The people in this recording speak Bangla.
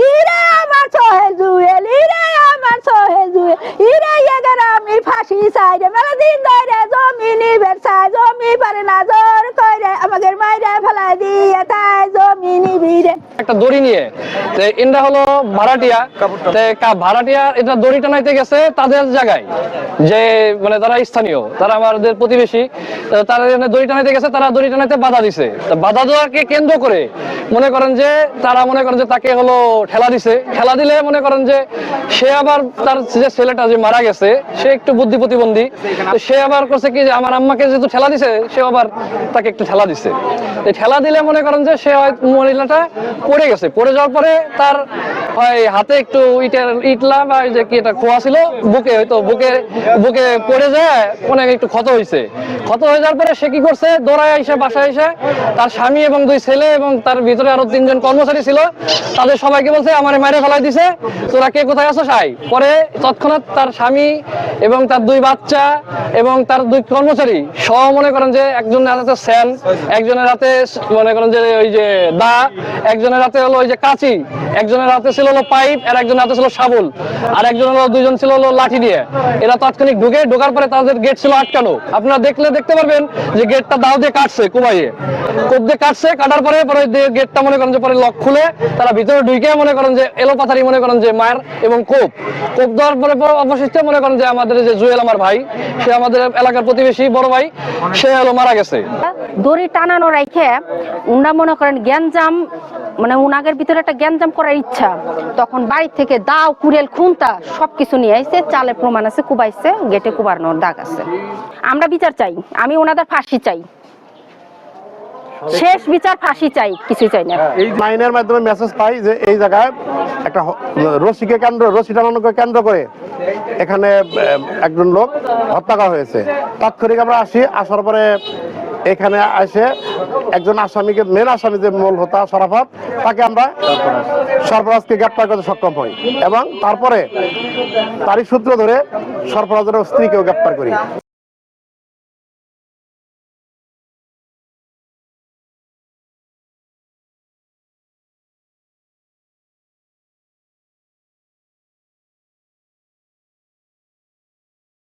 ইরে আমার সোহেল জুয়েল, ইরে আমার সোহেল জুয়েল, ইরে এগের আমি ফাঁসি চাই রে, মেলা দিন ধরে জমি নিবের চাই, জমি পারে না জোর করে আমাদের মাইরে ফেলাই দিয়ে তাই জমি নিবি রে। একটা দড়ি নিয়ে এনরা হলো ভাড়াটিয়া, ভাড়াটিয়া এটা দড়ি টানাইতে গেছে তাদের জায়গায়, যে মানে তারা স্থানীয়, তারা আমাদের প্রতিবেশী, তারা দড়ি টানাইতে গেছে, তারা দড়ি টানাইতে বাধা দিছে। বাধা দেওয়াকে কেন্দ্র করে মনে করেন যে তারা মনে করেন যে তাকে হলো ঠেলা দিছে। ঠেলা দিলে মনে করেন যে সে আবার তার যে ছেলেটা যে মারা গেছে সে একটু বুদ্ধি প্রতিবন্ধী, সে আবার করছে কি যে আমার আম্মাকে যেহেতু ঠেলা দিছে সে আবার তাকে একটু ঠেলা দিছে। ঠেলা দিলে মনে করেন যে সে মহিলাটা পড়ে গেছে, পড়ে যাওয়ার পরে তার হাতে একটু ইটলা বা যে কি এটা খোয়া ছিল, বুকে হয়তো বুকে পড়ে যায় অনেক একটু ক্ষত হয়েছে। ক্ষত হয়ে যাওয়ার পরে সে কি করছে, দৌড়ায় এসে বাসায় এসে তার স্বামী এবং 2 ছেলে এবং তার ভিতরে আরো 3 জন কর্মচারী ছিল, তাদের সবাইকে বলছে আমার মাইরে ফেলাই দিছে, তোরা কে কোথায় আছো সাই। পরে তৎক্ষণাৎ তার স্বামী এবং তার 2 বাচ্চা এবং তার 2 কর্মচারী সহ মনে করেন যে একজনের হাতে স্যান, একজনের হাতে মনে করেন যে ওই যে দা, একজনের হাতে হলো ওই যে কাঁচি, একজনের হাতে ছিল হলো পাইপ, আর একজনের হাতে ছিল শাবল, আর একজন হলো 2 জন ছিল হলো লাঠি নিয়ে। এরা তাৎক্ষণিক ঢোকার পরে তাদের গেট ছিল আটকানো। আপনারা দেখতে পারবেন যে গেটটা দাও দিয়ে কাটছে, কোপ দিয়ে কাটছে, কাটার পরে গেটটা মনে করেন যে পরে লক খুলে তারা ভিতরে ঢুকে মনে করেন যে এলোপাথারি মনে করেন যে মায়ের এবং কোপ দেওয়ার পরে অবশিষ্ট মনে করেন যে আমাদের যে জুয়েল আমার ভাই, সে আমাদের এলাকার প্রতিবেশী বড় ভাই, সে হলো মারা গেছে। দড়ি টানানো রাখে উনারা মনে করেন গ্যাঞ্জাম, মানে উনাগের ভিতরে একটা গ্যাঞ্জাম করার ইচ্ছা, তখন বাড়ি থেকে দাও কুড়েল খুন্তা সবকিছু নিয়ে আইছে, চালের প্রমাণ আছে, কুবাইছে, গেটে কুবানোর দাগ আছে। আমরা বিচার চাই, আমি ওনাদের ফাঁসি চাই, শেষ বিচার, ফাঁসি চাই, কিছু চাই না। এই লাইনের মাধ্যমে মেসেজ পাই যে এই জায়গায় একটা রশি টানানোকে কেন্দ্র করে এখানে একজন লোক হত্যা করা হয়েছে। তাৎক্ষণিক আমরা আসার পরে এখানে এসে একজন আসামিকে, মেন আসামি যে মূল হোতা শরাফত, তাকে আমরা সরফরাজকে গ্রেপ্তার করতে সক্ষম হই এবং তারপরে তারই সূত্র ধরে সরফরাজের স্ত্রীকেও গ্রেপ্তার করি।